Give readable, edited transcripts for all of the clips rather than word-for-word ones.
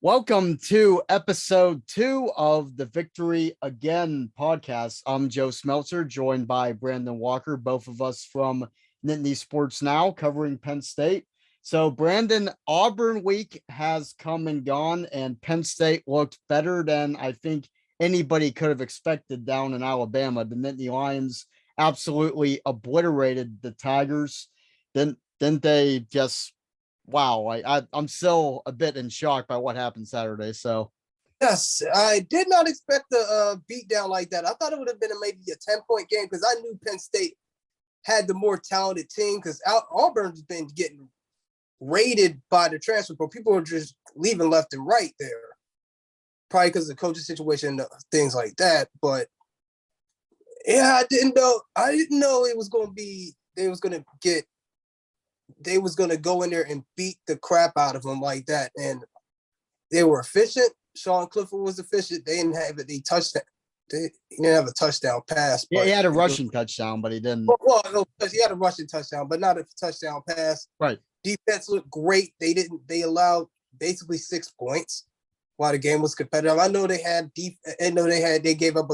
Welcome to episode 2 of the Victory Again podcast. I'm Joe Smeltzer, joined by Brandon Walker, both of us from Nittany Sports Now, covering Penn State. So, Brandon, Auburn week has come and gone, and Penn State looked better than I think anybody could have expected down in Alabama. The Nittany Lions absolutely obliterated the Tigers. Didn't they just wow, I'm still a bit in shock by what happened Saturday. So, yes, I did not expect a beat down like that. I thought it would have been maybe a 10-point game because I knew Penn State had the more talented team because Auburn's been getting raided by the transfer portal. People are just leaving left and right there, probably because of the coaching situation and things like that. But yeah, I didn't know it was going to be. They was going to go in there and beat the crap out of them like that. And they were efficient. Sean Clifford was efficient. They didn't have any touchdown. He didn't have a touchdown pass. Yeah, he had a rushing touchdown, but he didn't. Well, no, he had a rushing touchdown, but not a touchdown pass. Right. Defense looked great. They allowed basically 6 points while the game was competitive. I know they gave up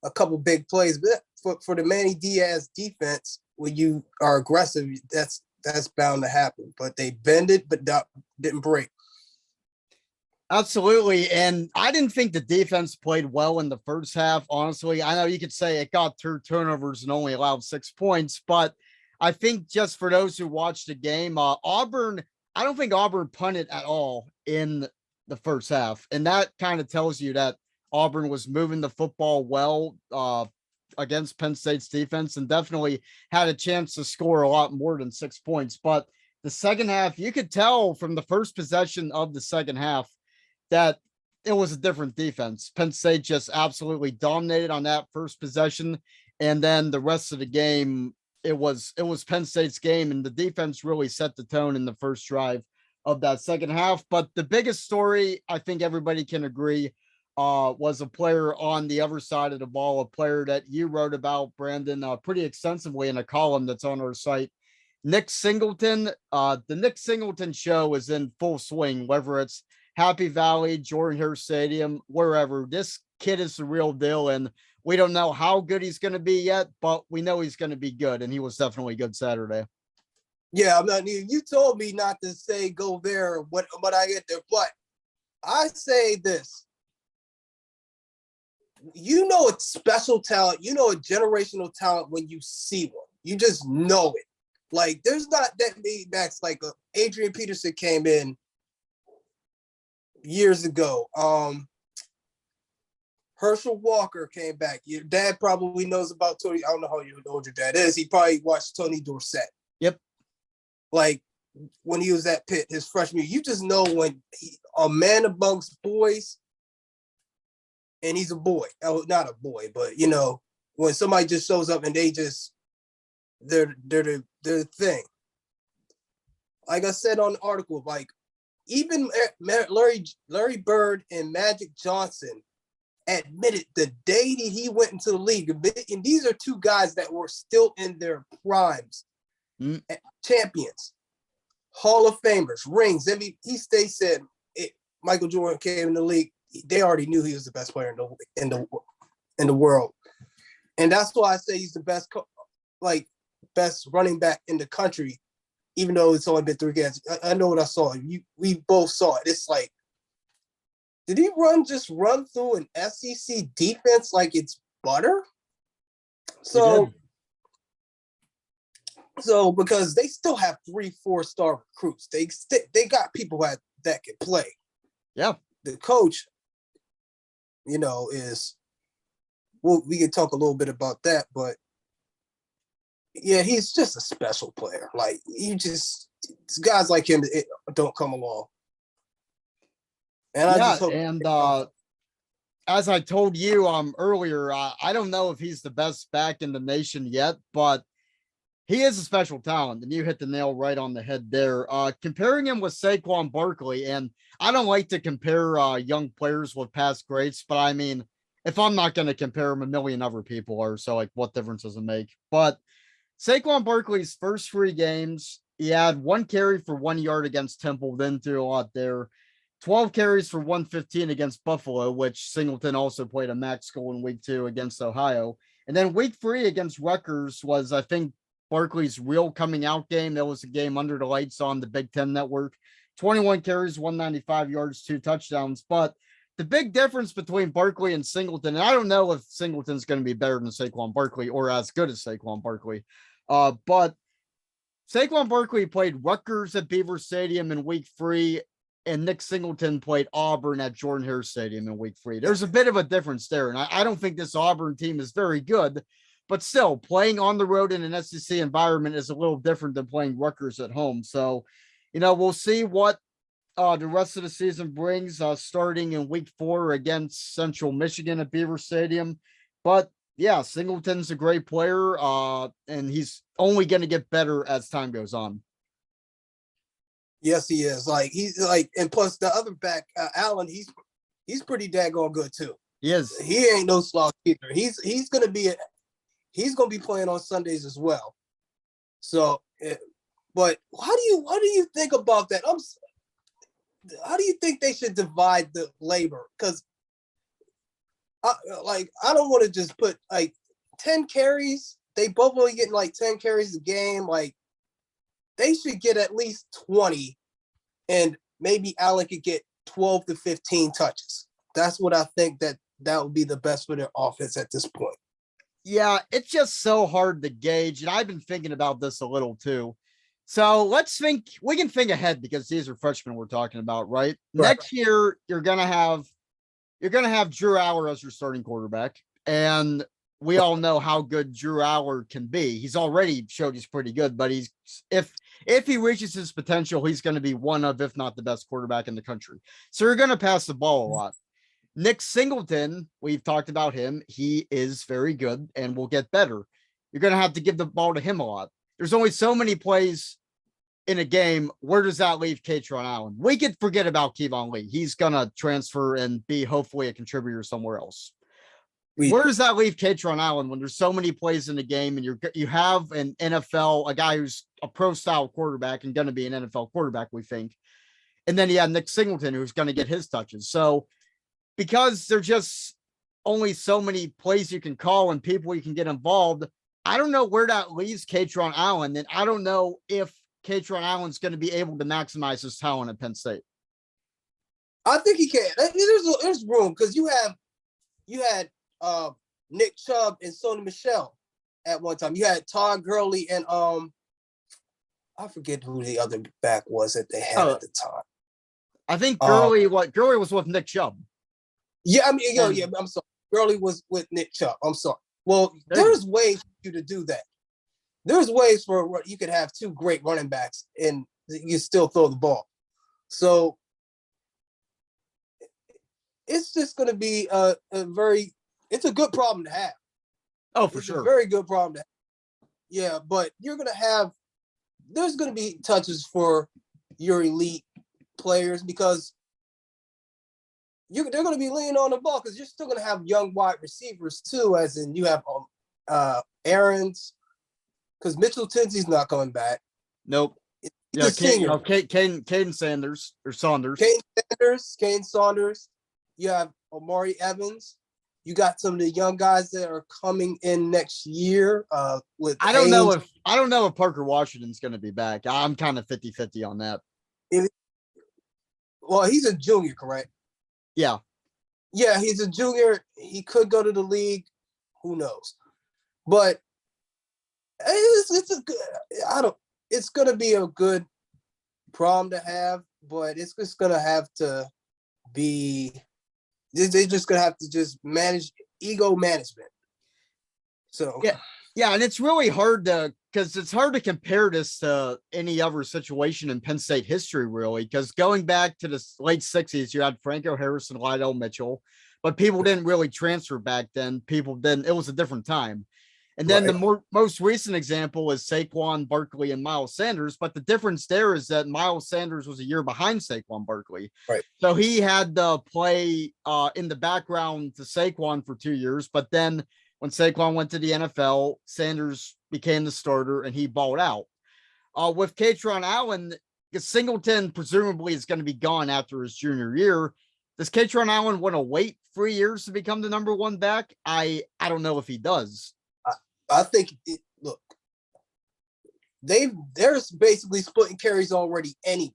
a couple big plays, but for the Manny Diaz defense, when you are aggressive, that's bound to happen. But they bended, but didn't break. Absolutely. And I didn't think the defense played well in the first half, honestly. I know you could say it got 2 turnovers and only allowed 6 points, but I think just for those who watched the game, Auburn, I don't think Auburn punted at all in the first half. And that kind of tells you that Auburn was moving the football well against Penn State's defense and definitely had a chance to score a lot more than 6 points. But the second half, you could tell from the first possession of the second half that it was a different defense. Penn State just absolutely dominated on that first possession. And then the rest of the game, it was Penn State's game, and the defense really set the tone in the first drive of that second half. But the biggest story, I think everybody can agree, was a player on the other side of the ball, a player that you wrote about, Brandon, pretty extensively in a column that's on our site. Nick Singleton. The Nick Singleton show is in full swing, whether it's Happy Valley, Jordan-Hare Stadium, wherever. This kid is the real deal, and we don't know how good he's going to be yet, but we know he's going to be good, and he was definitely good Saturday. Yeah, I'm not. You told me not to say go there when I get there, but I say this. You know it's special talent. You know a generational talent when you see one. You just know it. Like, there's not that many backs. Like Adrian Peterson came in years ago. Herschel Walker came back. Your dad probably knows about Tony. I don't know how old your dad is. He probably watched Tony Dorsett. Yep. Like when he was at Pitt, his freshman year. You just know when a man amongst boys, and he's a boy. Oh, not a boy, but you know, when somebody just shows up and they're the thing. Like I said on the article, like even Larry Bird and Magic Johnson admitted the day that he went into the league, and these are 2 guys that were still in their primes, champions, Hall of Famers, rings. They said Michael Jordan came in the league. They already knew he was the best player in the world, and that's why I say he's the best running back in the country. Even though it's only been 3 games, I know what I saw. We both saw it. It's like, did he run through an SEC defense like it's butter? So because they still have 3 4-star recruits, they got people that can play. Yeah, the coach, is. Well, we can talk a little bit about that, but yeah, he's just a special player. Like guys like him don't come along. And I just hope. And as I told you earlier, I don't know if he's the best back in the nation yet, but he is a special talent, and you hit the nail right on the head there. Comparing him with Saquon Barkley, and I don't like to compare young players with past greats, but I mean, if I'm not going to compare him, a million other people are, so like, what difference does it make? But Saquon Barkley's first 3 games, he had 1 carry for 1 yard against Temple, didn't do a lot there. 12 carries for 115 against Buffalo, which Singleton also played a max goal in week 2 against Ohio. And then week 3 against Rutgers was, I think, Barkley's real coming out game. That was a game under the lights on the Big Ten Network. 21 carries, 195 yards, 2 touchdowns. But the big difference between Barkley and Singleton, and I don't know if Singleton's going to be better than Saquon Barkley or as good as Saquon Barkley, but Saquon Barkley played Rutgers at Beaver Stadium in week 3, and Nick Singleton played Auburn at Jordan-Hare Stadium in week 3. There's a bit of a difference there, and I don't think this Auburn team is very good, but still, playing on the road in an SEC environment is a little different than playing Rutgers at home. So, we'll see what the rest of the season brings, starting in week 4 against Central Michigan at Beaver Stadium. But yeah, Singleton's a great player, and he's only going to get better as time goes on. Yes, he is. And plus the other back, Allen, he's pretty daggone good too. He is. He ain't no slouch either. He's gonna be playing on Sundays as well. So, but what do you think about that? How do you think they should divide the labor? Because I don't want to just put 10 carries. They both only getting 10 carries a game. They should get at least 20, and maybe Allen could get 12 to 15 touches. That's what I think that would be the best for their offense at this point. Yeah, it's just so hard to gauge, and I've been thinking about this a little too. So we can think ahead because these are freshmen we're talking about, right? Next year, you're gonna have Drew Aller as your starting quarterback, and we all know how good Drew Aller can be. He's already showed he's pretty good, but if he reaches his potential, he's going to be one of, if not the best quarterback in the country. So you're going to pass the ball a lot. Nick Singleton, we've talked about him. He is very good and will get better. You're going to have to give the ball to him a lot. There's only so many plays in a game. Where does that leave Katron Allen? We could forget about Kevon Lee. He's going to transfer and be hopefully a contributor somewhere else. Where does that leave Katron Allen when there's so many plays in the game and you have an NFL, a guy who's a pro style quarterback and going to be an NFL quarterback, we think. And then you have Nick Singleton, who's going to get his touches. So because there's just only so many plays you can call and people you can get involved, I don't know where that leaves Katron Allen. And I don't know if Katron Allen's going to be able to maximize his talent at Penn State. I think he can. There's room because you had Nick Chubb and Sony Michel at one time. You had Todd Gurley and I forget who the other back was that they had at the time. I think Gurley was with Nick Chubb. Yeah, I'm sorry. Gurley was with Nick Chubb. I'm sorry. Well, there's ways for you to do that. There's ways for you could have 2 great running backs and you still throw the ball. So it's just going to be it's a good problem to have. Oh, for sure. A very good problem to have. Yeah, but there's going to be touches for your elite players because they're going to be leaning on the ball because you're still going to have young wide receivers too, as in you have Aaron's, because Mitchell Tinsley's not coming back. Nope. Caden Sanders or Saunders. Caden Saunders. You have Omari Evans. You got some of the young guys that are coming in next year. I don't know if Parker Washington's going to be back. I'm kind of 50-50 on that. Well, he's a junior, correct? Yeah. Yeah, he's a junior. He could go to the league. Who knows? But it's going to be a good problem to have, but it's just going to have to be. They're just gonna have to just manage ego management. So yeah, and it's really hard because it's hard to compare this to any other situation in Penn State history, really. Because going back to the late '60s, you had Franco Harris and Lydell Mitchell, but people didn't really transfer back then. It was a different time. And then the most recent example is Saquon Barkley and Miles Sanders. But the difference there is that Miles Sanders was a year behind Saquon Barkley. Right. So he had to play in the background to Saquon for 2 years. But then when Saquon went to the NFL, Sanders became the starter and he balled out. With Katron Allen, because Singleton presumably is going to be gone after his junior year. Does Katron Allen want to wait 3 years to become the number one back? I don't know if he does. I think look, they're basically splitting carries already anyway.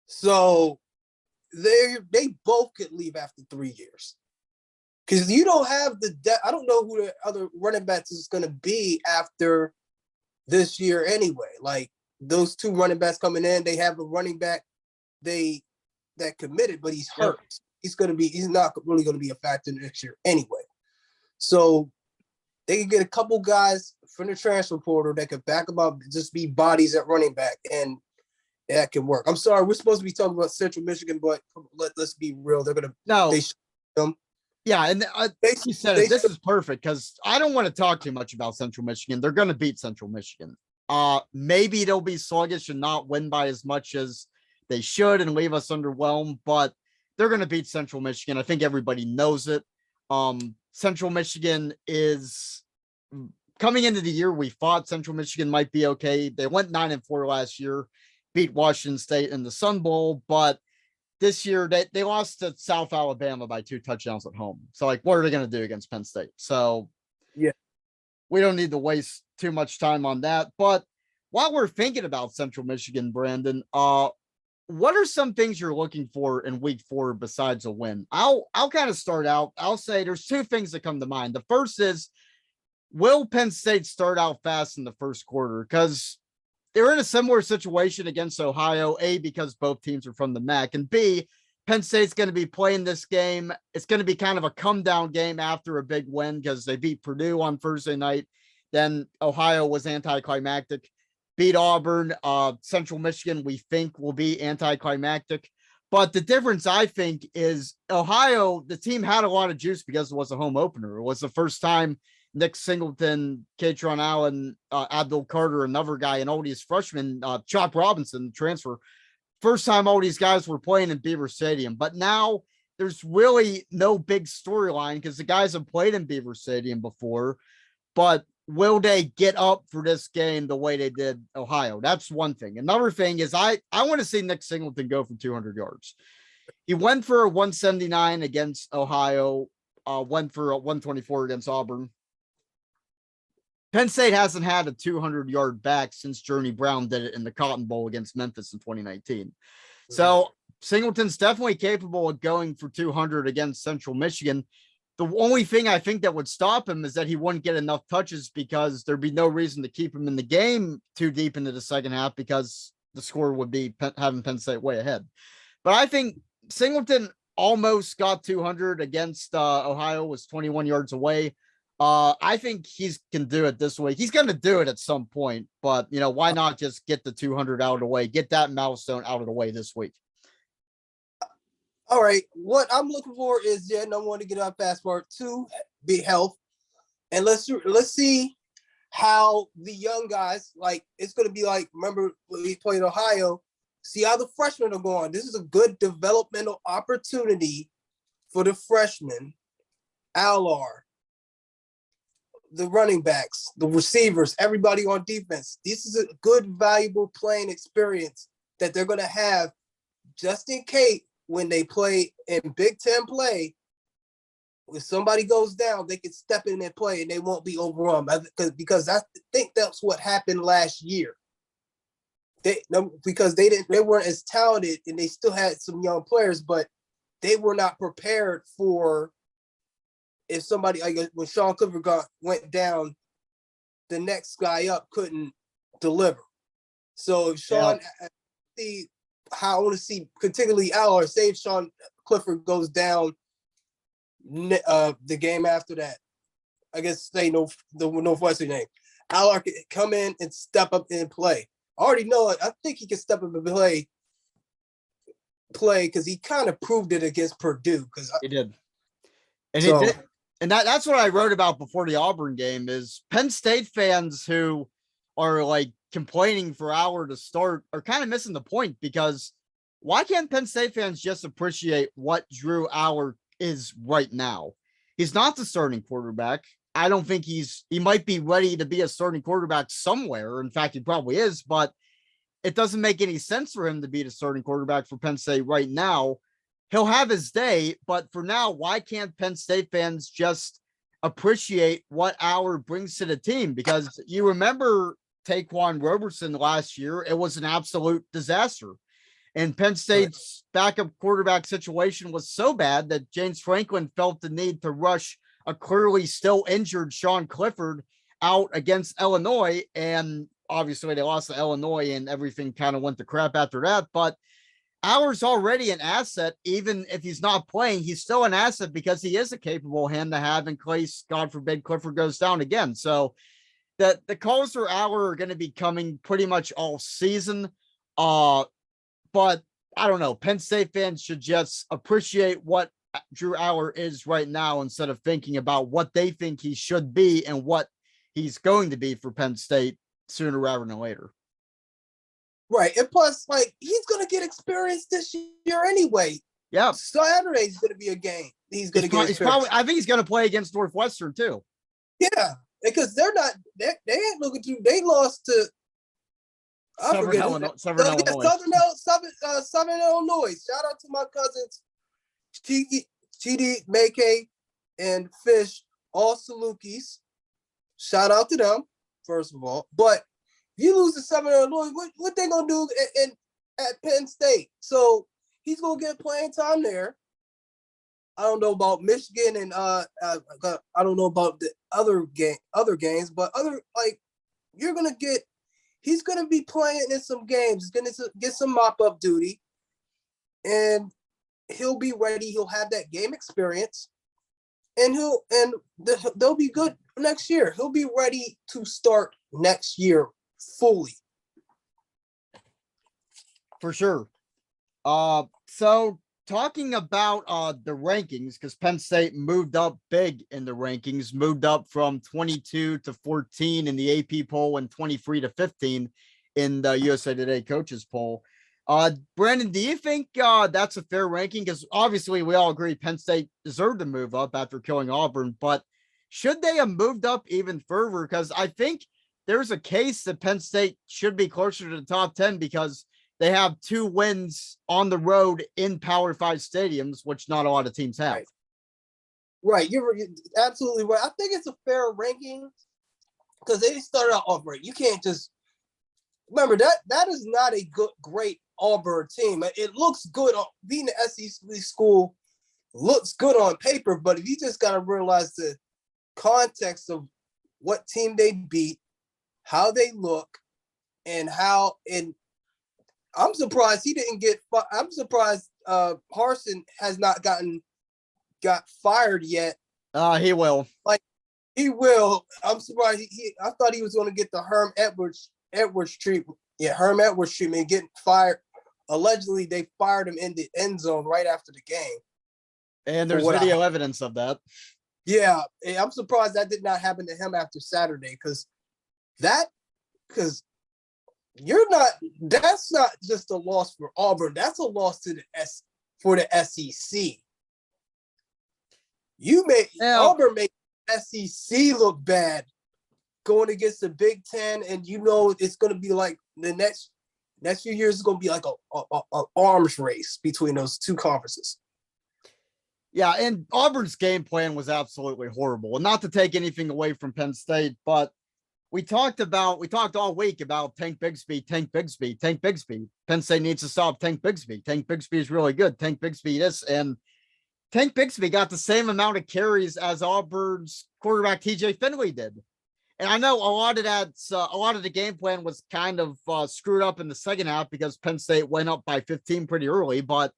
So they both could leave after 3 years. Because you don't have the depth. I don't know who the other running backs is going to be after this year anyway. Like those two running backs coming in, they have a running back that committed, but he's hurt. Yep. He's not really going to be a factor next year anyway. So they can get a couple guys from the transfer portal that could back them up, just be bodies at running back, and that can work. I'm sorry, we're supposed to be talking about Central Michigan, but let's be real. They're going to Yeah, and you said it. This is perfect because I don't want to talk too much about Central Michigan. They're going to beat Central Michigan. Maybe they'll be sluggish and not win by as much as they should and leave us underwhelmed, but they're going to beat Central Michigan. I think everybody knows it. Central Michigan is coming into the year. We thought Central Michigan might be okay. They went 9-4 last year, beat Washington State in the Sun Bowl, but this year they lost to South Alabama by 2 touchdowns at home. So like, what are they going to do against Penn State? So yeah, we don't need to waste too much time on that. But while we're thinking about Central Michigan, Brandon, what are some things you're looking for in week 4 besides a win? I'll kind of start out. I'll say there's 2 things that come to mind. The first is, will Penn State start out fast in the first quarter? Because they're in a similar situation against Ohio, A, because both teams are from the MAC, and B, Penn State's going to be playing this game. It's going to be kind of a come down game after a big win because they beat Purdue on Thursday night. Then Ohio was anticlimactic, beat Auburn. Central Michigan, we think, will be anticlimactic. But the difference, I think, is Ohio, the team had a lot of juice because it was a home opener. It was the first time Nick Singleton, Katron Allen, Abdul Carter, another guy, and all these freshmen, Chop Robinson, transfer. First time all these guys were playing in Beaver Stadium. But now there's really no big storyline because the guys have played in Beaver Stadium before. But will they get up for this game the way they did Ohio? That's one thing. Another thing is I want to see Nick Singleton go for 200 yards. He went for a 179 against Ohio, went for a 124 against Auburn. Penn State hasn't had a 200-yard back since Journey Brown did it in the Cotton Bowl against Memphis in 2019. So Singleton's definitely capable of going for 200 against Central Michigan. The only thing I think that would stop him is that he wouldn't get enough touches because there'd be no reason to keep him in the game too deep into the second half because the score would be having Penn State way ahead. But I think Singleton almost got 200 against Ohio, was 21 yards away. I think he can do it this week. He's going to do it at some point, but why not just get the 200 out of the way, get that milestone out of the way this week? All right. What I'm looking for is number 1 to get out fast forward, 2, be health, and let's see how the young guys, like it's going to be like, remember when we played Ohio, see how the freshmen are going. This is a good developmental opportunity for the freshmen, Alar, the running backs, the receivers, everybody on defense. This is a good, valuable playing experience that they're going to have just in case when they play in Big Ten play, when somebody goes down, they can step in and play and they won't be overwhelmed. Because I think that's what happened last year. Because they weren't as talented and they still had some young players, but they were not prepared for if somebody, like when Sean Clifford went down, the next guy up couldn't deliver. So if Sean, I want to see particularly Aller, say if Sean Clifford goes down the game after that, I guess say the Northwestern game, Aller can come in and step up and play. I already know it. I think he can step up and play because he kind of proved it against Purdue. He did. And he did. And that's what I wrote about before the Auburn game is Penn State fans who are like complaining for Aller to start are kind of missing the point because why can't Penn State fans just appreciate what Drew Aller is right now? He's not the starting quarterback. I don't think he might be ready to be a starting quarterback somewhere. In fact, he probably is, but it doesn't make any sense for him to be the starting quarterback for Penn State right now. He'll have his day, but for now, why can't Penn State fans just appreciate what Aller brings to the team? Because you remember Taquan Roberson last year, it was an absolute disaster. And Penn State's backup quarterback situation was so bad that James Franklin felt the need to rush a clearly still injured Sean Clifford out against Illinois. And obviously they lost to Illinois and everything kind of went to crap after that. But Aller's already an asset. Even if he's not playing, he's still an asset because he is a capable hand to have in case, God forbid, Clifford goes down again. So that the calls for Aller are going to be coming pretty much all season. But I don't know. Penn State fans should just appreciate what Drew Aller is right now instead of thinking about what they think he should be and what he's going to be for Penn State sooner rather than later. Right. And plus, like, he's going to get experience this year anyway. Yeah. Saturday's going to be a game. He's going to get experience. I think he's going to play against Northwestern too. Yeah. Because they ain't looking to, they lost to, Southern Illinois. Southern Illinois. Shout out to my cousins, Chidi, Make, and Fish, all Salukis. Shout out to them, first of all. But you lose to Southern Illinois, what they gonna do at Penn State? So he's gonna get playing time there. I don't know about Michigan and I don't know about the other games, but he's gonna be playing in some games. He's gonna get some mop-up duty, and he'll be ready. He'll have that game experience, and they'll be good next year. He'll be ready to start next year fully. For sure. So talking about the rankings, because Penn State moved up big in the rankings, moved up from 22 to 14 in the AP poll and 23 to 15 in the USA Today coaches poll. Brandon, do you think that's a fair ranking? Because obviously we all agree Penn State deserved to move up after killing Auburn, but should they have moved up even further? Because I think there's a case that Penn State should be closer to the top 10 because they have 2 wins on the road in Power 5 stadiums, which not a lot of teams have. Right. You're absolutely right. I think it's a fair ranking because they started out Auburn. You can't just remember that is not a great Auburn team. It looks good on being the SEC school, looks good on paper, but if you just got to realize the context of what team they beat, how they look, and I'm surprised he didn't get. I'm surprised Harsin has not got fired yet. He will. He will. I'm surprised. I thought he was going to get the Herm Edwards treatment. Yeah, Herm Edwards treatment, getting fired. Allegedly, they fired him in the end zone right after the game. And there's video evidence of that. Yeah, I'm surprised that did not happen to him after Saturday because that's not just a loss for Auburn. That's a loss to for the SEC. Auburn made SEC look bad going against the Big Ten, and it's going to be like the next few years is going to be like a arms race between those two conferences. Yeah, and Auburn's game plan was absolutely horrible. And not to take anything away from Penn State, but we talked all week about Tank Bigsby. Penn State needs to stop Tank Bigsby. Tank Bigsby is really good. Tank Bigsby this, and Tank Bigsby got the same amount of carries as Auburn's quarterback TJ Finley did. And I know a lot of the game plan was kind of screwed up in the second half because Penn State went up by 15 pretty early, but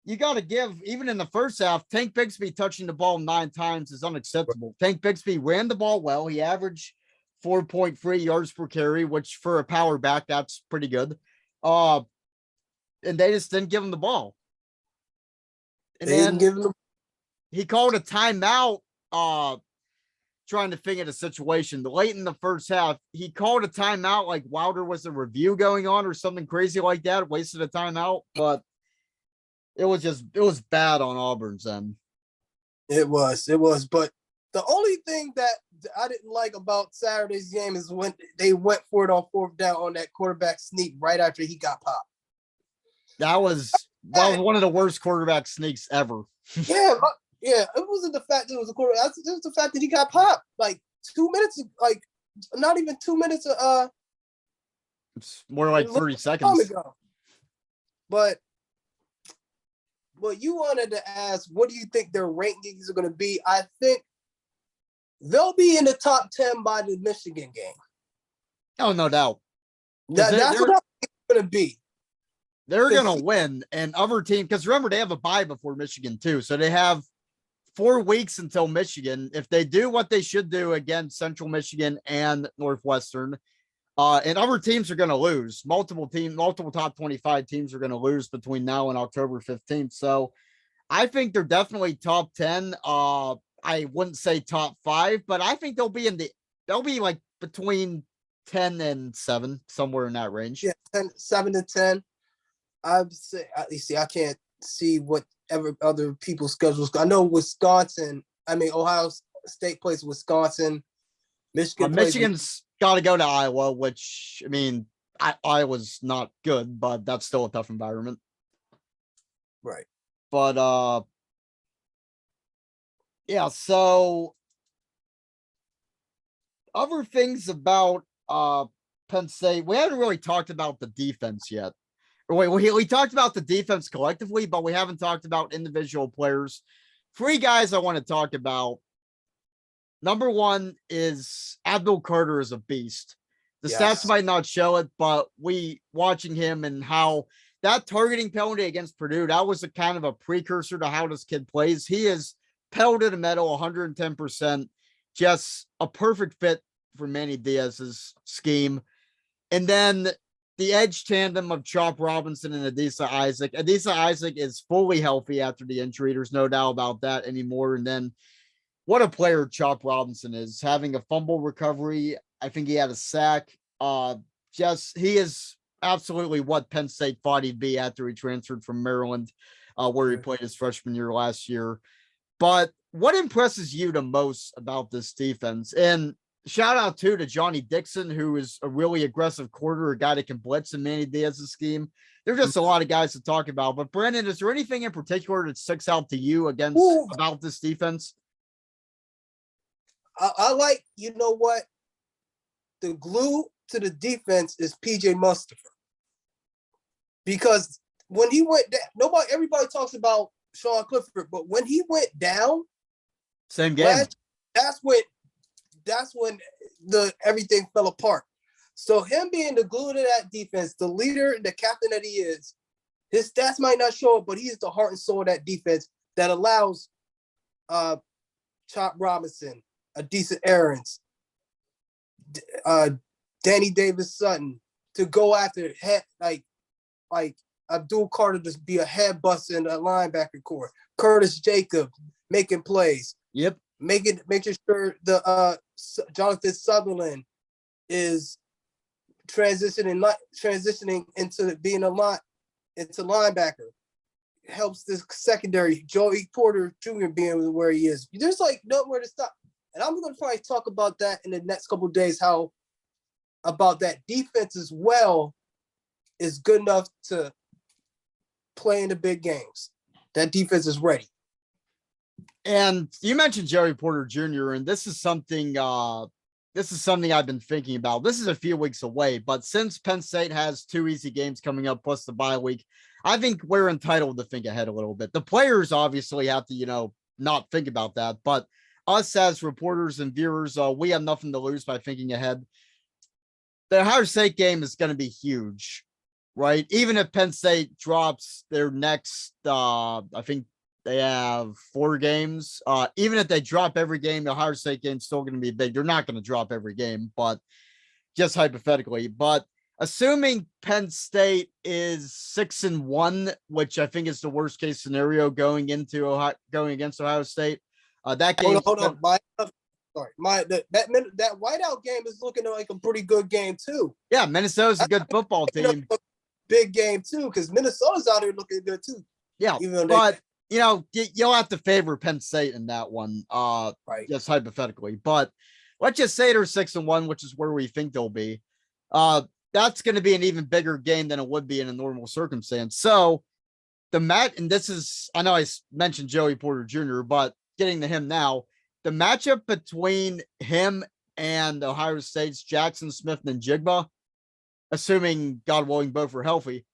you got to give, even in the first half, Tank Bigsby touching the ball 9 times is unacceptable. Tank Bigsby ran the ball well. He averaged 4.3 yards per carry, which for a power back, that's pretty good. And they just didn't give him the ball. And then he called a timeout trying to figure the situation. Late in the first half, he called a timeout like while there was a review going on or something crazy like that, wasted a timeout, but it was bad on Auburn's end. It was, but The only thing that I didn't like about Saturday's game is when they went for it on 4th down on that quarterback sneak right after he got popped. That was one of the worst quarterback sneaks ever. Yeah, it wasn't the fact that it was a quarterback. It was the fact that he got popped like 2 minutes, like not even 2 minutes. It's more like 30 seconds ago. But you wanted to ask, what do you think their rankings are going to be? I think they'll be in the top 10 by the Michigan game. Oh, no doubt. That's what I think it's going to be. They're going to win, and other team, because remember, they have a bye before Michigan, too. So they have 4 weeks until Michigan. If they do what they should do against Central Michigan and Northwestern, and other teams are going to lose. Multiple top 25 teams are going to lose between now and October 15th. So I think they're definitely top 10. I wouldn't say top 5, but I think they'll be like between 10 and 7, somewhere in that range. Yeah, 7 to 10. I'd say, I can't see whatever other people's schedules. I know Ohio State plays Wisconsin. Michigan's got to go to Iowa, which, I mean, Iowa's not good, but that's still a tough environment. Right. But, yeah, so other things about Penn State, we haven't really talked about the defense yet. We talked about the defense collectively, but we haven't talked about individual players. 3 guys I want to talk about. Number 1 is Admiral Carter is a beast. The stats might not show it, but watching him and how that targeting penalty against Purdue, that was a kind of a precursor to how this kid plays. He is pedal to the metal 110%, just a perfect fit for Manny Diaz's scheme. And then the edge tandem of Chop Robinson and Adisa Isaac. Adisa Isaac is fully healthy after the injury. There's no doubt about that anymore. And then what a player Chop Robinson is, having a fumble recovery. I think he had a sack. He is absolutely what Penn State thought he'd be after he transferred from Maryland, where he played his freshman year last year. But what impresses you the most about this defense? And shout out to Johnny Dixon, who is a really aggressive quarter, a guy that can blitz in Manny Diaz's scheme. There's just a lot of guys to talk about. But Brandon, is there anything in particular that sticks out to you about this defense? I like, you know what? The glue to the defense is PJ Mustipher. Because when he went down, everybody talks about Sean Clifford, but when he went down, same game. That's when everything fell apart. So him being the glue to that defense, the leader, the captain that he is, his stats might not show it, but he is the heart and soul of that defense that allows Chop Robinson, Adisa Aarons, Danny Davis Sutton to go after like Abdul Carter to be a head buster in the linebacker core. Curtis Jacob making plays. Yep. Making sure the Jonathan Sutherland is transitioning into being into linebacker. Helps this secondary. Joey Porter Jr. being where he is. There's like nowhere to stop. And I'm going to probably talk about that in the next couple of days, how about that defense as well is good enough to play in the big games. That defense is ready. And you mentioned Joey Porter Jr., and this is something I've been thinking about. This is a few weeks away, but since Penn State has 2 easy games coming up plus the bye week, I think we're entitled to think ahead a little bit. The players obviously have to, not think about that, but us as reporters and viewers, we have nothing to lose by thinking ahead. The Ohio State game is going to be huge, right? Even if Penn State drops their next, I think they have 4 games. Even if they drop every game, the Ohio State game is still going to be big. They're not going to drop every game, but just hypothetically. But assuming Penn State is 6-1, which I think is the worst case scenario going against Ohio State. That game. Hold on. That whiteout game is looking like a pretty good game too. Yeah, Minnesota's a good football team. Big game too, because Minnesota's out here looking good too. Yeah, but you'll have to favor Penn State in that one, Right. just hypothetically. But let's just say they're 6-1, which is where we think they'll be. That's going to be an even bigger game than it would be in a normal circumstance. So the match, and this is, I know I mentioned Joey Porter Jr., but getting to him now, the matchup between him and Ohio State's Jackson Smith and Jigba, assuming God willing both are healthy,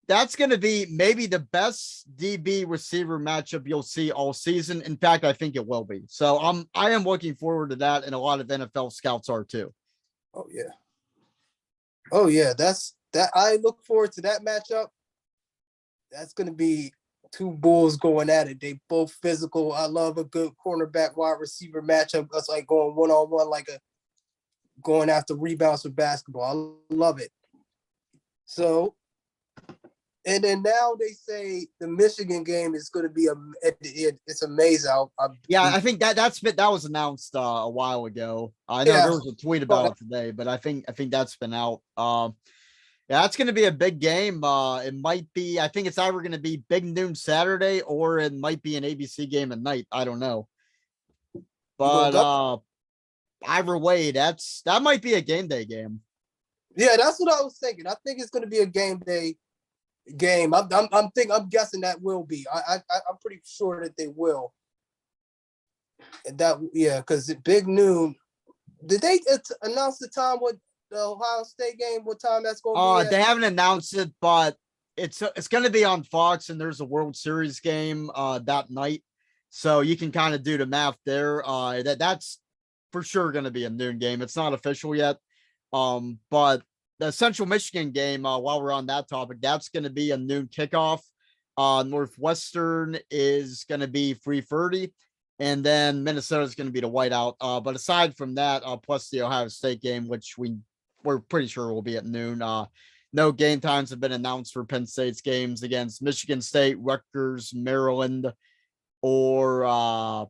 that's going to be maybe the best DB receiver matchup you'll see all season. In fact, I think it will be. So I am looking forward to that, and a lot of NFL scouts are too. Oh yeah. Oh yeah. That's that. I look forward to that matchup. That's going to be two bulls going at it. They both physical. I love a good cornerback wide receiver matchup. That's like going one-on-one, like going after rebounds for basketball. I love it. So, and then now they say the Michigan game is going to be it's amazing. I think that was announced a while ago. I know there was a tweet about it today, but I think that's been out. Yeah, that's going to be a big game. It might be, I think it's either going to be big noon Saturday or it might be an ABC game at night. I don't know. But either way, that might be a game day game. Yeah, that's what I was thinking. I think it's going to be a game day game. I'm guessing that will be. I'm pretty sure that they will. And because big noon. Did they announce the time what the Ohio State game? What time that's going to be? They haven't announced it, but it's going to be on Fox, and there's a World Series game that night, so you can kind of do the math there. That's for sure going to be a noon game. It's not official yet, but the Central Michigan game, while we're on that topic, that's going to be a noon kickoff. Northwestern is going to be 3:30, and then Minnesota is going to be the whiteout. But aside from that, plus the Ohio State game, which we're pretty sure will be at noon. No game times have been announced for Penn State's games against Michigan State, Rutgers, Maryland, or I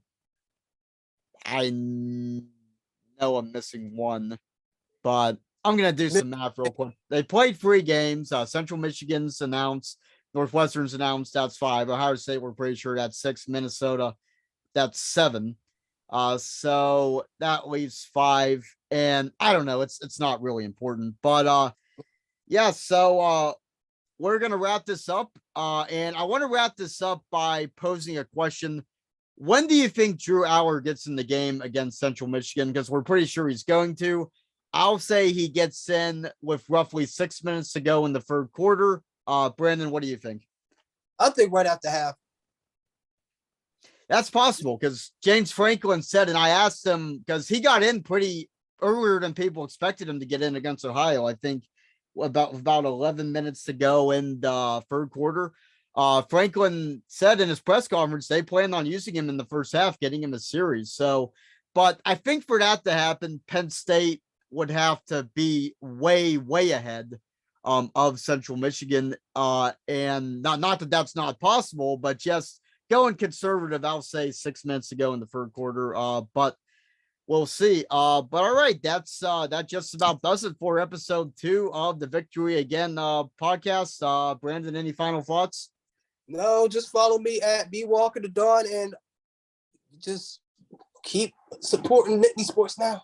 know I'm missing one, but I'm going to do some math real quick. They played 3 games. Central Michigan's announced. Northwestern's announced. That's 5. Ohio State, we're pretty sure that's 6. Minnesota, that's 7. So that leaves 5. And I don't know. It's not really important. But yeah, so we're going to wrap this up. And I want to wrap this up by posing a question. When do you think Drew Aller gets in the game against Central Michigan? Because we're pretty sure he's going to. I'll say he gets in with roughly 6 minutes to go in the third quarter. Brandon, what do you think? I think right after half. That's possible because James Franklin said, and I asked him because he got in pretty earlier than people expected him to get in against Ohio. I think about 11 minutes to go in the third quarter. Franklin said in his press conference they planned on using him in the first half, getting him a series. So, but I think for that to happen, Penn State would have to be way, way ahead of Central Michigan. And not that that's not possible, but just going conservative, I'll say 6 minutes to go in the third quarter. But we'll see. But all right, that just about does it for episode 2 of the Victory Again podcast. Brandon, any final thoughts? No, just follow me at B Walker the Dawn and just keep supporting Nittany Sports Now.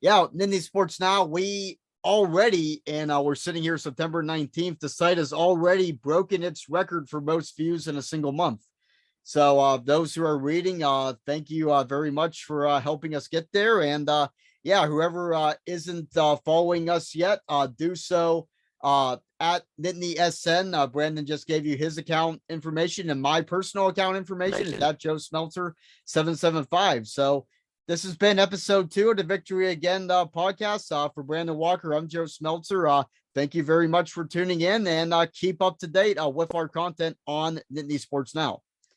Yeah, Nittany Sports Now. We already, and we're sitting here September 19th. The site has already broken its record for most views in a single month. So those who are reading, thank you very much for helping us get there. And yeah, whoever isn't following us yet, do so at Nittany SN. Brandon just gave you his account information, and my personal account information is at Joe Smeltzer 775. So this has been episode 2 of the Victory Again podcast. For Brandon Walker, I'm Joe Smeltzer. Thank you very much for tuning in, and keep up to date with our content on Nittany Sports Now.